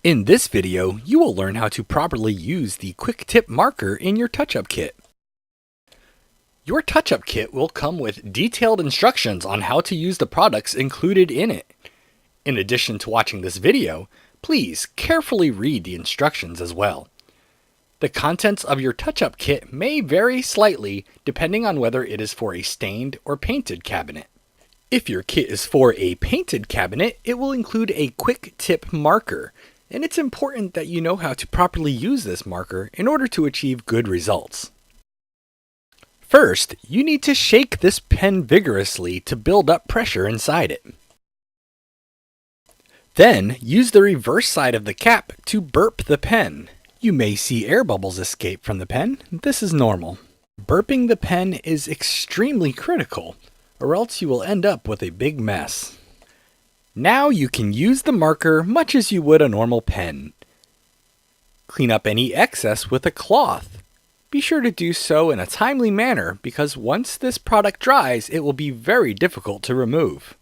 In this video, you will learn how to properly use the Quik tip marker in your touch-up kit. Your touch-up kit will come with detailed instructions on how to use the products included in it. In addition to watching this video, please carefully read the instructions as well. The contents of your touch-up kit may vary slightly depending on whether it is for a stained or painted cabinet. If your kit is for a painted cabinet, it will include a Quik tip marker, and it's important that you know how to properly use this marker in order to achieve good results. First, you need to shake this pen vigorously to build up pressure inside it. Then, use the reverse side of the cap to burp the pen. You may see air bubbles escape from the pen. This is normal. Burping the pen is extremely critical, or else you will end up with a big mess. Now you can use the marker much as you would a normal pen. Clean up any excess with a cloth. Be sure to do so in a timely manner because once this product dries, it will be very difficult to remove.